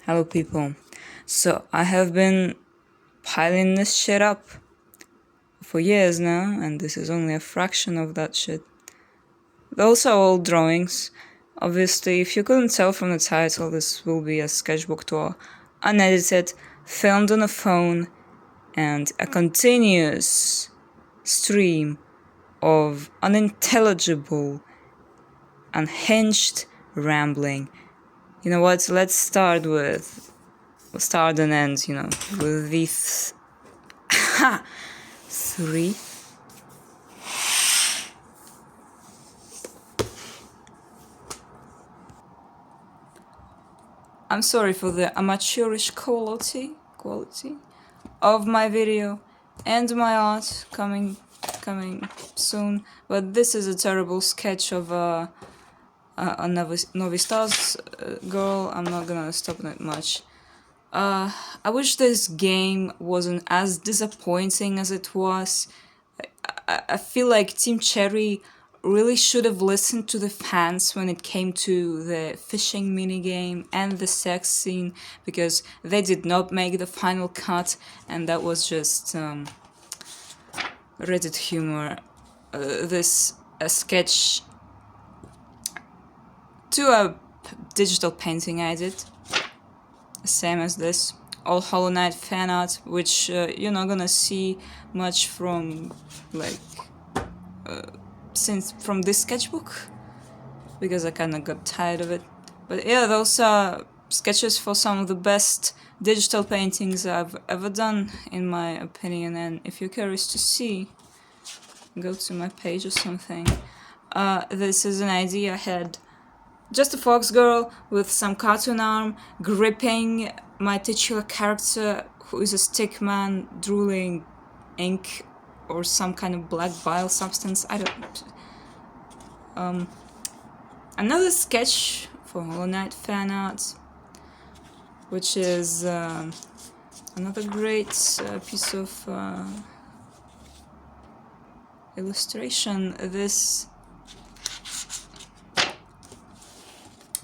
Hello people. So I have been piling this shit up for years now, and this is only a fraction of that shit. Those are all drawings. Obviously, if you couldn't tell from the title, this will be a sketchbook tour, unedited, filmed on a phone, and a continuous stream of unintelligible, unhinged rambling. You know what? Let's start and end, with these three. I'm sorry for the amateurish quality of my video and my art coming soon, but this is a terrible sketch of a Novi Stars girl. I'm not gonna stop on it much. I wish this game wasn't as disappointing as it was. I feel like Team Cherry really should have listened to the fans when it came to the fishing minigame and the sex scene, because they did not make the final cut, and that was just Reddit humor. This sketch to a digital painting I did, same as this. All Hollow Knight fan art, which you're not gonna see much from, like, since from this sketchbook, because I kind of got tired of it. But yeah, those are sketches for some of the best digital paintings I've ever done, in my opinion. And if you're curious to see, go to my page or something. This is an idea I had. Just a fox girl with some cartoon arm gripping my titular character, who is a stick man drooling ink or some kind of black bile substance. I don't. Another sketch for Hollow Knight fan art, which is another great piece of illustration. This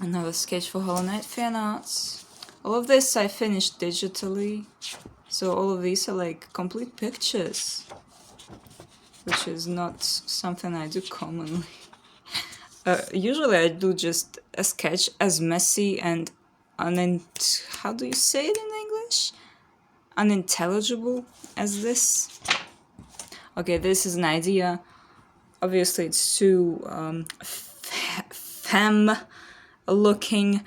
another sketch for Hollow Knight fan arts. All of this I finished digitally, so all of these are like complete pictures, which is not something I do commonly. Usually I do just a sketch as messy and how do you say it in English? Unintelligible as this. Okay, this is an idea. Obviously it's too femme-looking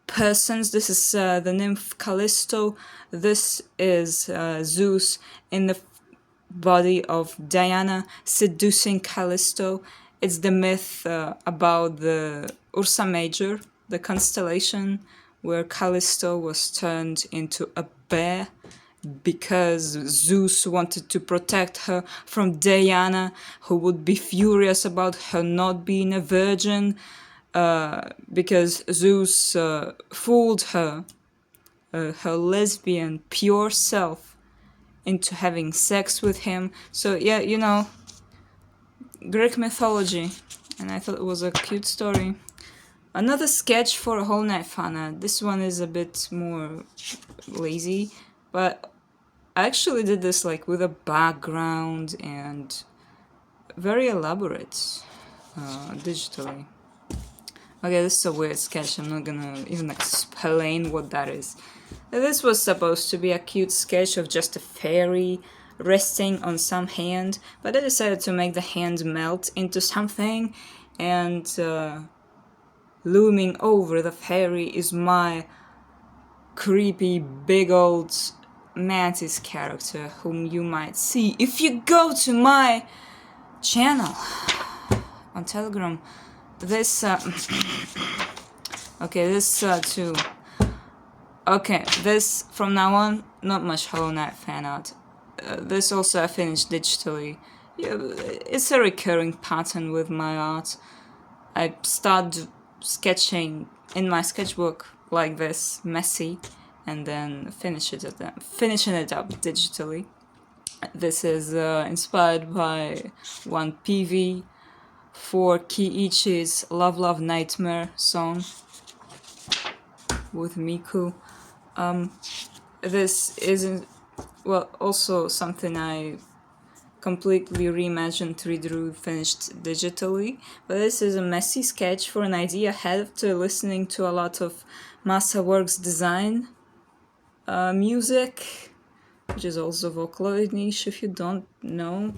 persons. This is the nymph Callisto. This is Zeus in the body of Diana seducing Callisto. It's the myth about the Ursa Major, the constellation where Callisto was turned into a bear because Zeus wanted to protect her from Diana, who would be furious about her not being a virgin, because Zeus fooled her, her lesbian pure self, into having sex with him. So yeah, Greek mythology, and I thought it was a cute story. Another sketch for a Hollow Knight fan art. This one is a bit more lazy, but I actually did this like with a background and very elaborate digitally. Okay, this is a weird sketch. I'm not gonna even explain what that is. This was supposed to be a cute sketch of just a fairy resting on some hand, but I decided to make the hand melt into something, and looming over the fairy is my creepy big old mantis character, whom you might see if you go to my channel on Telegram. This okay, this too. Okay, this from now on, not much Hollow Knight fan art. This also I finished digitally. Yeah, it's a recurring pattern with my art. I start sketching in my sketchbook like this, messy, and then finishing it up digitally. This is inspired by one PV for Kiichi's Love Love Nightmare song with Miku. This isn't, well, also something I completely reimagined, redrew, finished digitally, but this is a messy sketch for an idea I had after listening to a lot of Masterworks design music, which is also Vocaloid niche if you don't know.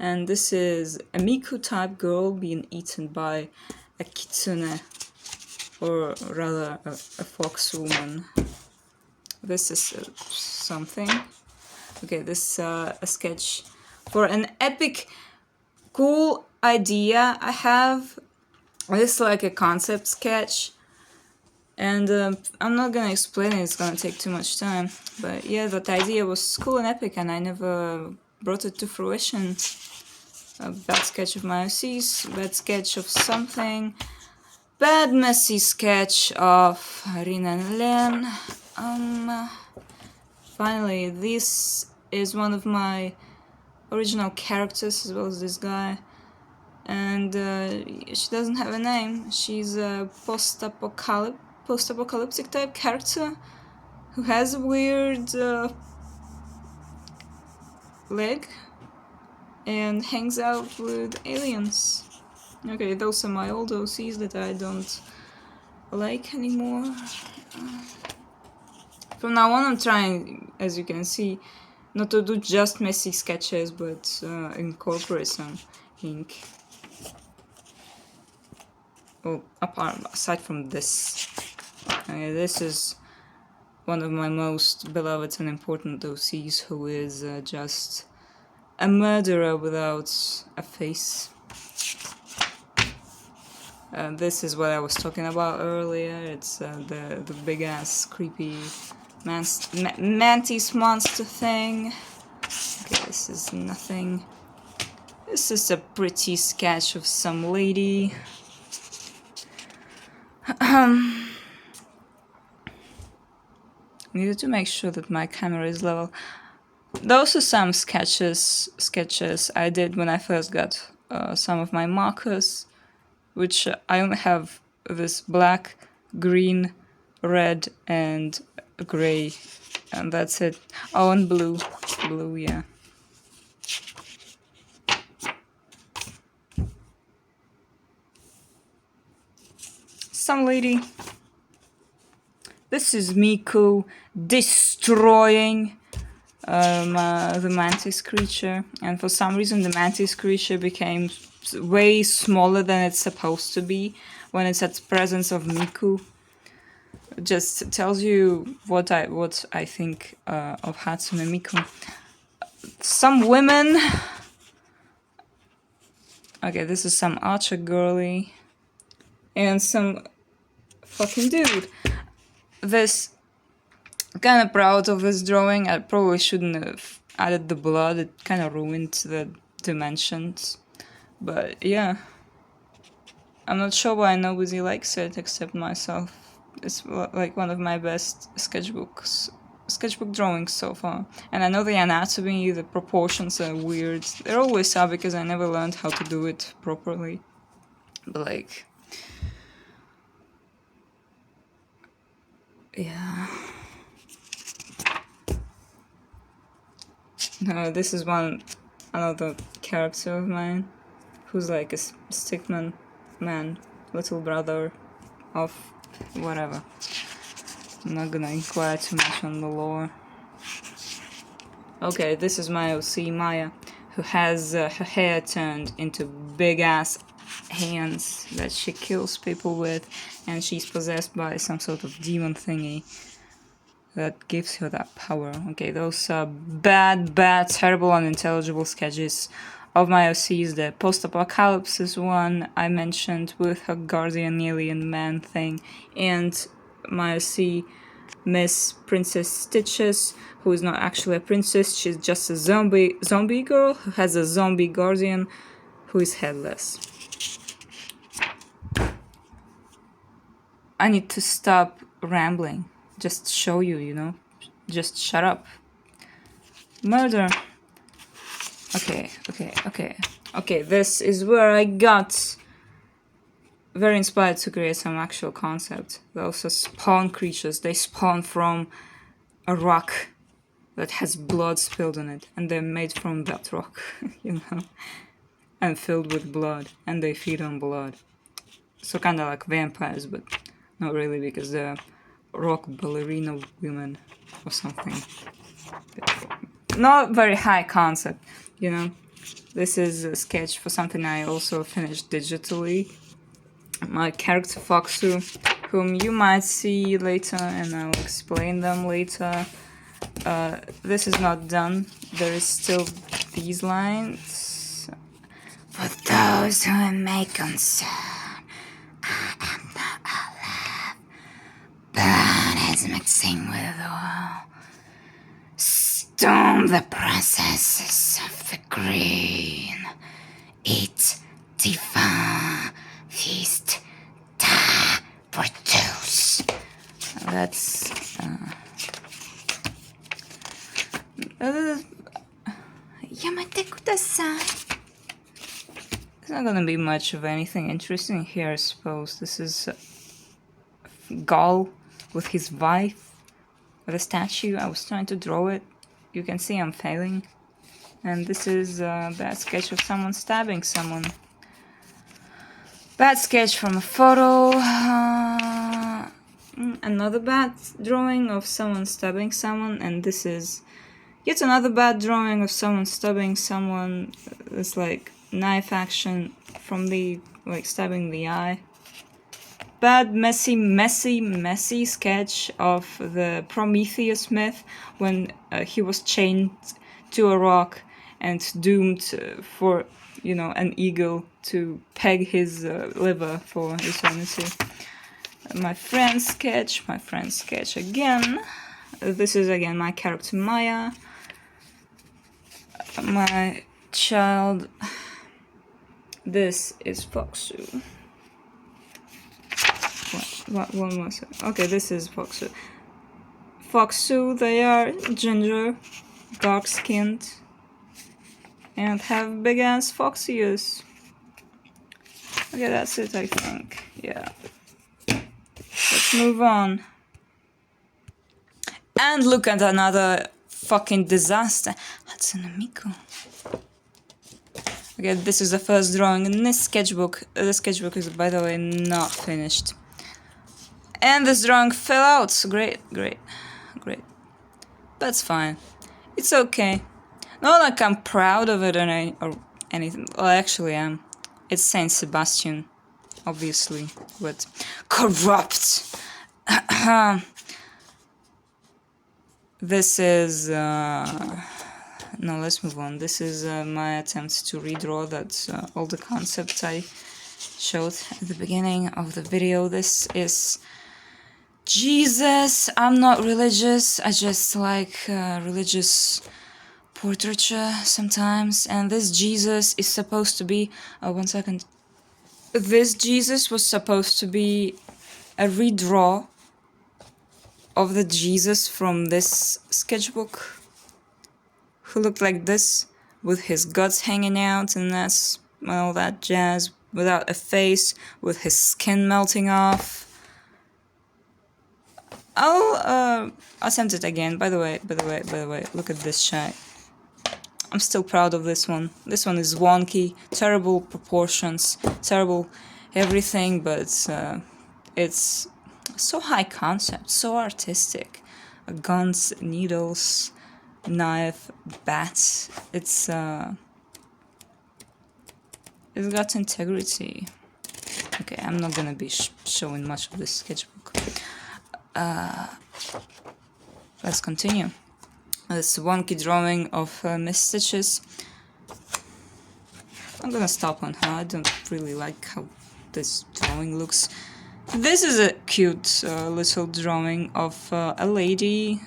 And this is a Miku type girl being eaten by a kitsune, or rather a fox woman. This is something. Okay, this a sketch for an epic, cool idea I have. This is like a concept sketch, and I'm not gonna explain it, it's gonna take too much time. But yeah, that idea was cool and epic, and I never brought it to fruition. A bad sketch of my OCs, bad sketch of something, bad messy sketch of Rin and Len. Finally, this is one of my original characters, as well as this guy, and she doesn't have a name. She's a post-apocalyptic type character who has a weird leg and hangs out with aliens. Okay, those are my old OCs that I don't like anymore. From now on, I'm trying, as you can see, not to do just messy sketches, but incorporate some ink. Well, aside from this, this is one of my most beloved and important OCs, who is just a murderer without a face. This is what I was talking about earlier. It's the big ass creepy mantis monster thing. Okay, this is nothing. This is a pretty sketch of some lady. Needed to make sure that my camera is level. Those are some sketches I did when I first got some of my markers, which I only have this black, green, red, and gray, and that's it. Oh, and blue, yeah. Some lady. This is Miku destroying the mantis creature, and for some reason the mantis creature became way smaller than it's supposed to be when it's at the presence of Miku. It just tells you what I think of Hatsune Miku. Some women. Okay, this is some archer girly, and some fucking dude. This, kind of proud of this drawing. I probably shouldn't have added the blood. It kind of ruined the dimensions. But yeah, I'm not sure why nobody likes it except myself. It's like one of my best sketchbook drawings so far. And I know the anatomy, the proportions are weird. They always are, because I never learned how to do it properly. But like, yeah. No, this is another character of mine, who's like a stickman man, little brother of whatever. I'm not gonna inquire too much on the lore. Okay, this is my OC Maya, who has her hair turned into big ass hands that she kills people with, and she's possessed by some sort of demon thingy that gives her that power. Okay, those are bad, terrible, unintelligible sketches of my OCs. The post-apocalypse is one I mentioned with her guardian alien man thing, and my OC Miss Princess Stitches, who is not actually a princess, she's just a zombie girl who has a zombie guardian who is headless. I need to stop rambling. Just show you, you know? Just shut up. Murder. Okay, this is where I got very inspired to create some actual concept. Those are spawn creatures. They spawn from a rock that has blood spilled on it, and they're made from that rock, you know, and filled with blood, and they feed on blood. So kind of like vampires, but not really, because they're rock ballerina women or something. Not very high concept, you know. This is a sketch for something I also finished digitally. My character Foxu, whom you might see later, and I'll explain them later. This is not done. There is still these lines. For those who may concern, I am not alive. Blood is mixing with oil. Storm the processes of the green. Eat, devour, feast, die, produce. That's Yamate kudasai. There's not gonna be much of anything interesting here, I suppose. This is Gaul with his wife, with a statue. I was trying to draw it. You can see I'm failing. And this is a bad sketch of someone stabbing someone. Bad sketch from a photo. Another bad drawing of someone stabbing someone. And this is yet another bad drawing of someone stabbing someone. It's like knife action from the, like, stabbing the eye. Bad, messy sketch of the Prometheus myth when he was chained to a rock and doomed for, you know, an eagle to peg his liver for eternity. My friend sketch again. This is again my character Maya. My child. This is Foxu. What one was it? Okay, this is Foxu. Foxu, they are ginger, dark-skinned, and have big-ass fox ears. Okay, that's it, I think. Yeah. Let's move on. And look at another fucking disaster. Hatsune Miku. Okay, this is the first drawing in this sketchbook. The sketchbook is, by the way, not finished. And this drawing fell out. Great. That's fine. It's okay. Not like I'm proud of it or anything. Well, I actually am. It's Saint Sebastian, obviously, but corrupt. This is no, let's move on. This is my attempt to redraw that all the concepts I showed at the beginning of the video. This is Jesus. I'm not religious. I just like religious portraiture sometimes. And this Jesus is supposed to be... Oh, 1 second. This Jesus was supposed to be a redraw of the Jesus from this sketchbook, who looked like this, with his guts hanging out and that's all that jazz, without a face, with his skin melting off. I'll attempt it again. By the way, look at this shot. I'm still proud of this one. This one is wonky, terrible proportions, terrible everything, but it's so high concept, so artistic. Guns, needles, knife, bats. It's got integrity. Okay, I'm not gonna be showing much of this sketchbook. Let's continue. This wonky drawing of Miss Stitches. I'm gonna stop on her. I don't really like how this drawing looks. This is a cute little drawing of a lady.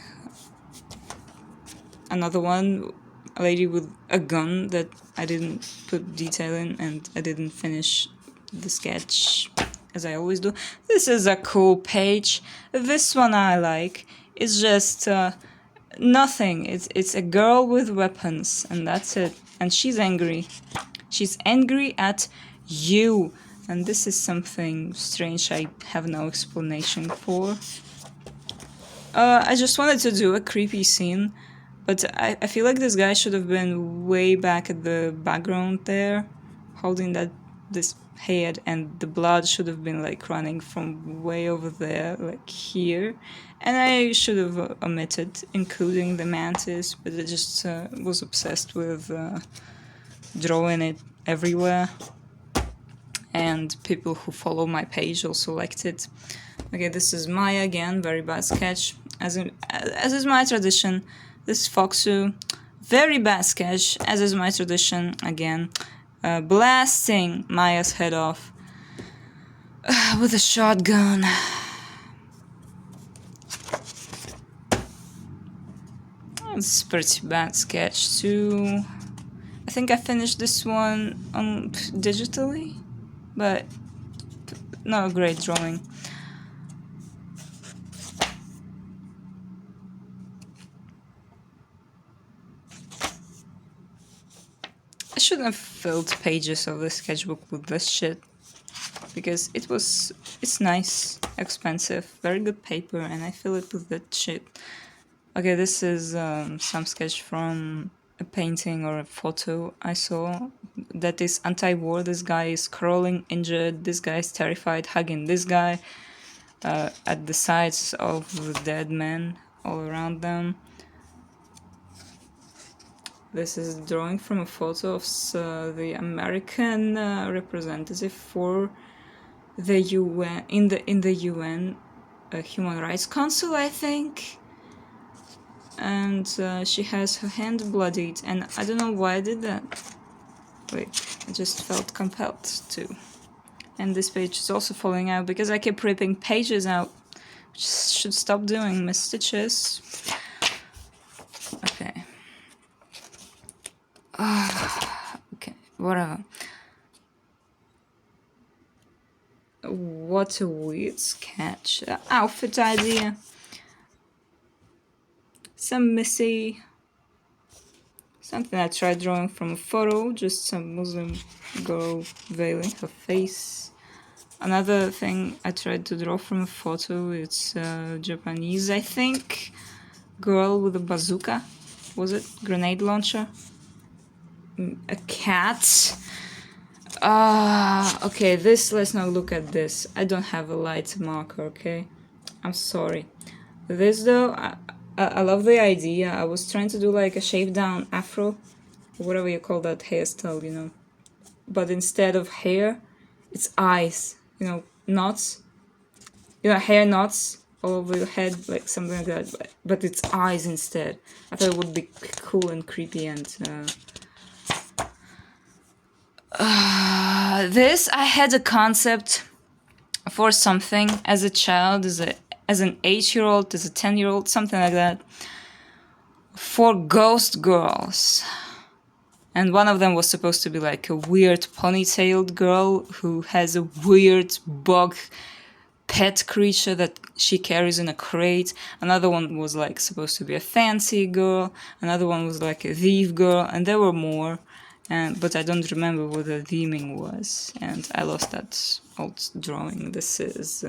Another one, a lady with a gun that I didn't put detail in, and I didn't finish the sketch as I always do. This is a cool page. This one I like. It's just nothing. It's a girl with weapons, and that's it. And she's angry. She's angry at you. And this is something strange I have no explanation for. I just wanted to do a creepy scene, but I feel like this guy should have been way back at the background there, holding this head, and the blood should have been like running from way over there, like here. And I should have omitted including the mantis, but I just was obsessed with drawing it everywhere. And people who follow my page also liked it. Okay, this is Maya again, very bad sketch. As is my tradition, this is Foxu, very bad sketch, as is my tradition again. Blasting Maya's head off with a shotgun. It's pretty bad sketch too. I think I finished this one digitally, but not a great drawing. I shouldn't have filled pages of the sketchbook with this shit, because it's nice, expensive, very good paper, and I fill it with that shit. Okay, this is some sketch from a painting or a photo I saw that is anti-war. This guy is crawling, injured, this guy is terrified, hugging this guy at the sides of the dead men all around them. This is a drawing from a photo of the American representative for the UN in the UN Human Rights Council, I think. And she has her hand bloodied, and I don't know why I did that. Wait, I just felt compelled to. And this page is also falling out because I keep ripping pages out, which should stop doing, Miss Stitches. Okay. Okay, whatever. What a weird sketch. Outfit idea. Some Missy. Something I tried drawing from a photo, just some Muslim girl veiling her face. Another thing I tried to draw from a photo, it's Japanese, I think. Girl with a bazooka. Was it? Grenade launcher? A cat. Okay, let's not look at this. I don't have a light marker, okay? I'm sorry. This though, I love the idea. I was trying to do like a shaved down afro, or whatever you call that hairstyle, you know. But instead of hair, it's eyes, you know, knots. You know, hair knots all over your head, like something like that. But it's eyes instead. I thought it would be cool and creepy and... this, I had a concept for something as a child, as an 8-year-old, as a 10-year-old, something like that, for ghost girls. And one of them was supposed to be like a weird ponytailed girl who has a weird bug pet creature that she carries in a crate. Another one was like supposed to be a fancy girl. Another one was like a thief girl, and there were more. But I don't remember what the theming was, and I lost that old drawing. This is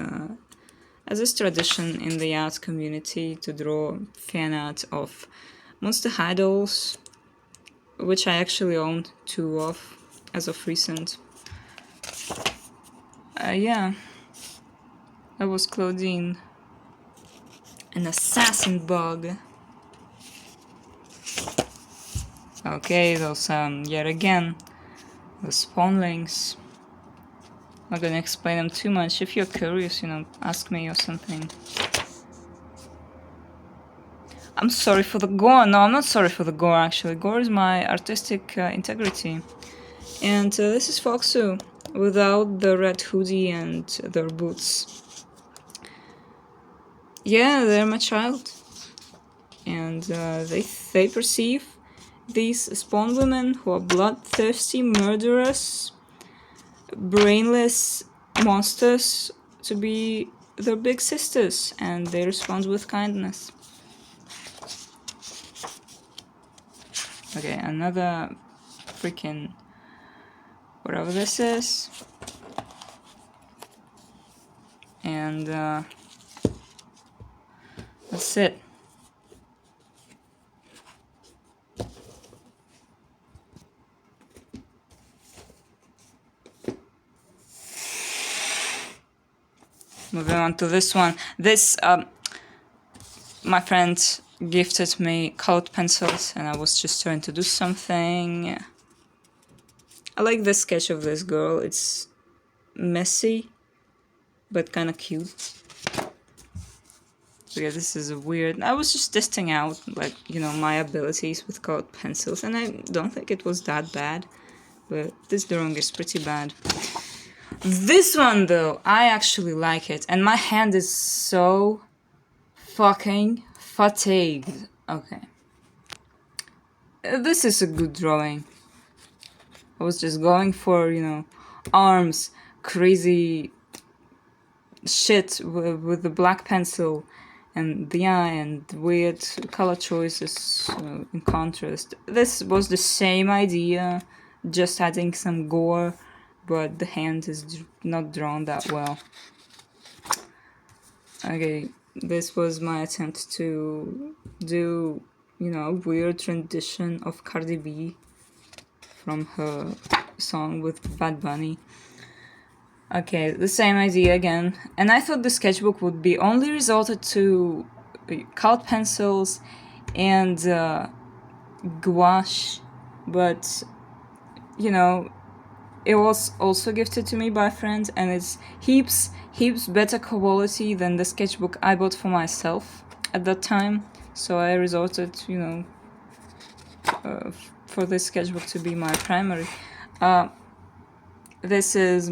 as is tradition in the art community to draw fan art of Monster High dolls, which I actually owned 2 of as of recent. Yeah, that was Claudine, an assassin bug. Okay, those yet again, the spawnlings. I'm not gonna explain them too much. If you're curious, you know, ask me or something. I'm sorry for the gore. No, I'm not sorry for the gore, actually. Gore is my artistic integrity. And this is Foxu, without the red hoodie and their boots. Yeah, they're my child. And they perceive these spawn women who are bloodthirsty, murderous, brainless monsters to be their big sisters, and they respond with kindness. Okay, another freaking whatever this is. And That's it. Moving on to this one. This, my friend gifted me colored pencils and I was just trying to do something. I like the sketch of this girl. It's messy, but kind of cute. So yeah, this is weird. I was just testing out, like, you know, my abilities with colored pencils, and I don't think it was that bad, but this drawing is pretty bad. This one, though, I actually like it, and my hand is so fucking fatigued. Okay. This is a good drawing. I was just going for, you know, arms, crazy shit with the black pencil, and the eye, and weird color choices in contrast. This was the same idea, just adding some gore, but the hand is not drawn that well. Okay, this was my attempt to do, you know, weird rendition of Cardi B from her song with Bad Bunny. Okay, the same idea again. And I thought the sketchbook would be only resorted to colored pencils and gouache, but, you know, it was also gifted to me by a friend, and it's heaps better quality than the sketchbook I bought for myself at that time. So I resorted, you know, for this sketchbook to be my primary. This is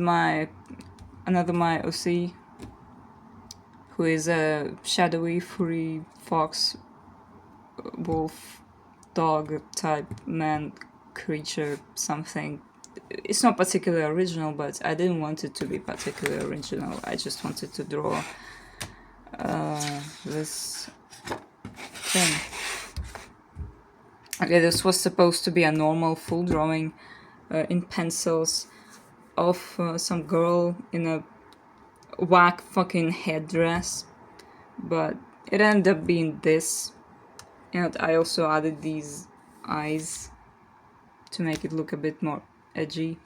another my OC, who is a shadowy, furry fox, wolf, dog type man creature something. It's not particularly original, but I didn't want it to be particularly original. I just wanted to draw this thing. Okay, this was supposed to be a normal full drawing in pencils of some girl in a whack fucking headdress, but it ended up being this, and I also added these eyes to make it look a bit more edgy.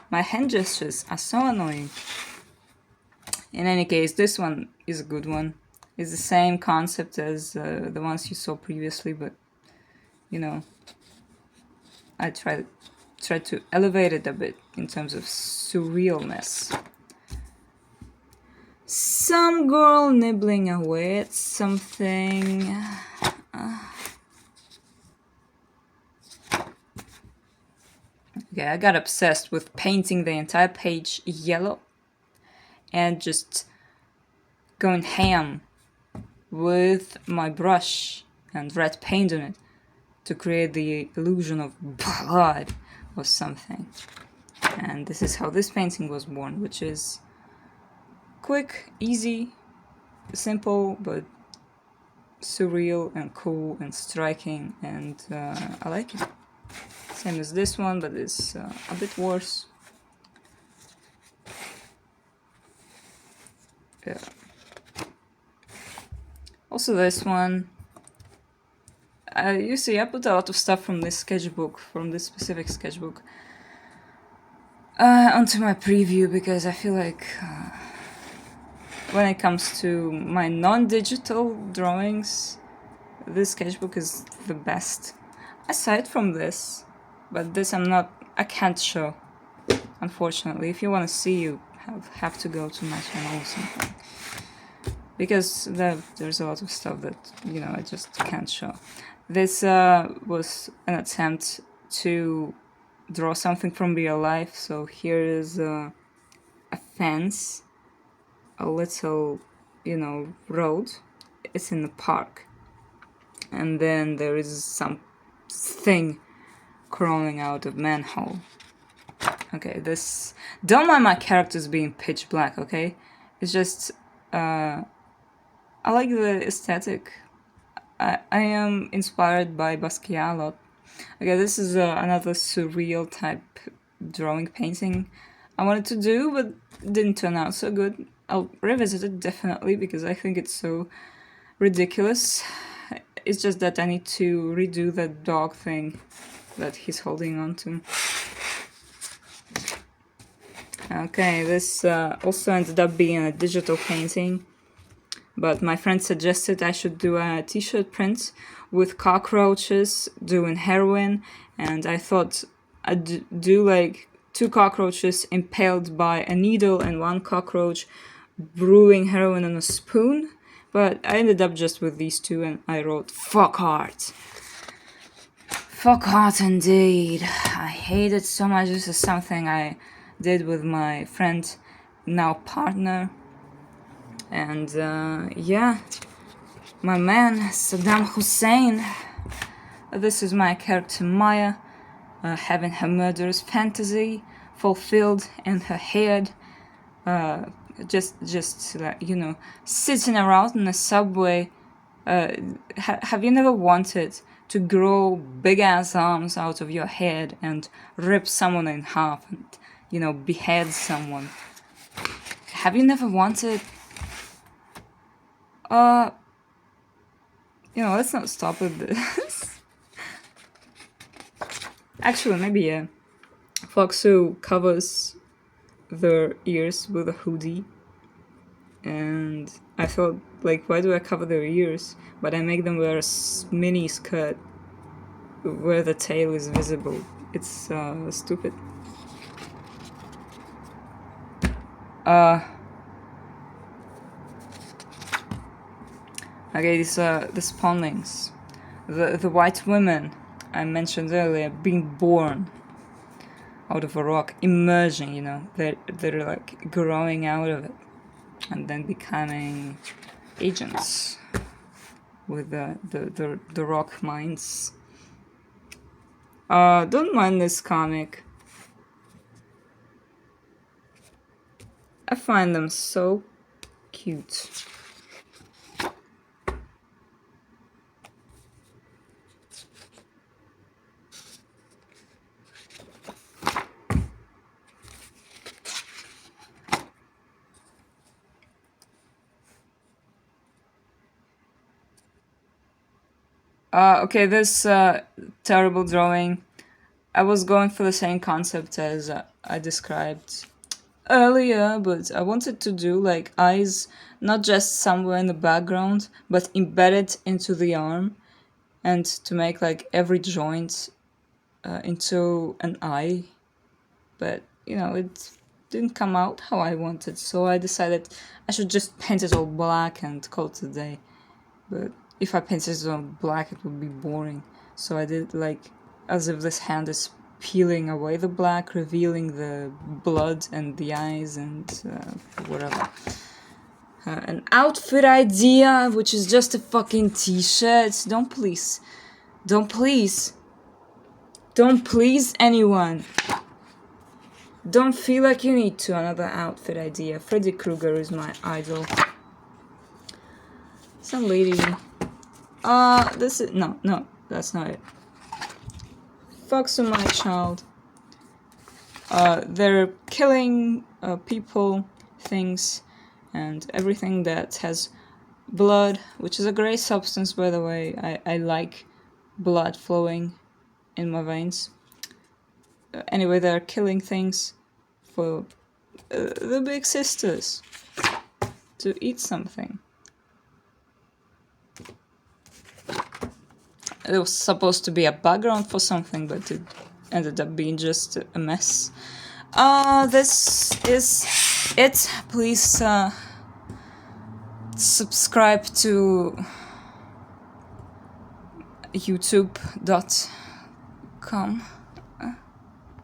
My hand gestures are so annoying. In any case, this one is a good one. It's the same concept as the ones you saw previously, but, you know, I tried to elevate it a bit in terms of surrealness. Some girl nibbling away at something. Okay, I got obsessed with painting the entire page yellow and just going ham with my brush and red paint on it to create the illusion of blood or something. And this is how this painting was born, which is quick, easy, simple, but surreal and cool and striking, and I like it. Same as this one, but it's a bit worse. Yeah. Also this one. You see, I put a lot of stuff from this sketchbook, from this specific sketchbook, onto my preview, because I feel like when it comes to my non-digital drawings, this sketchbook is the best. Aside from this, but this I can't show, unfortunately. If you want to see, you have to go to my channel or something, because there's a lot of stuff that, you know, I just can't show. This was an attempt to draw something from real life. So here is a fence, a little, you know, road. It's in the park, and then there is some thing crawling out of manhole. Okay, this, don't mind my characters being pitch black, okay? It's just I like the aesthetic. I am inspired by Basquiat a lot. Okay, this is another surreal type drawing painting I wanted to do, but didn't turn out so good. I'll revisit it definitely because I think it's so ridiculous. It's just that I need to redo the dog thing that he's holding on to. Okay, this also ended up being a digital painting, but my friend suggested I should do a t-shirt print with cockroaches doing heroin, and I thought I'd do like 2 cockroaches impaled by a needle and 1 cockroach brewing heroin on a spoon, but I ended up just with these 2 and I wrote fuck art. Fuck art indeed. I hate it so much. This is something I did with my friend, now partner, and yeah, my man Saddam Hussein. This is my character Maya, having her murderous fantasy fulfilled in her head, just you know, sitting around in a subway. Have you never wanted to grow big ass arms out of your head and rip someone in half and, you know, behead someone? Have you never wanted? You know, let's not stop at this. Actually, maybe yeah. Fox who covers their ears with a hoodie, and I thought, like, why do I cover their ears? But I make them wear a mini skirt where the tail is visible. It's stupid. Okay, these spawnlings, the white women I mentioned earlier, being born out of a rock, emerging. You know, they're like growing out of it, and then becoming agents with the rock minds. Don't mind this comic. I find them so cute. Okay, this terrible drawing. I was going for the same concept as I described earlier, but I wanted to do like eyes not just somewhere in the background, but embedded into the arm, and to make like every joint into an eye. But you know, it didn't come out how I wanted, so I decided I should just paint it all black and call it a day. But if I painted it all black, it would be boring. So I did like as if this hand is peeling away the black, revealing the blood and the eyes and whatever. An outfit idea, which is just a fucking t-shirt. Don't please anyone. Don't feel like you need to. Another outfit idea. Freddy Krueger is my idol. Some lady. This is no, that's not it. Fucks with my child. They're killing people, things, and everything that has blood, which is a great substance, by the way. I like blood flowing in my veins. Anyway, they're killing things for the big sisters to eat something. It was supposed to be a background for something, but it ended up being just a mess. This is it. Please subscribe to youtube.com.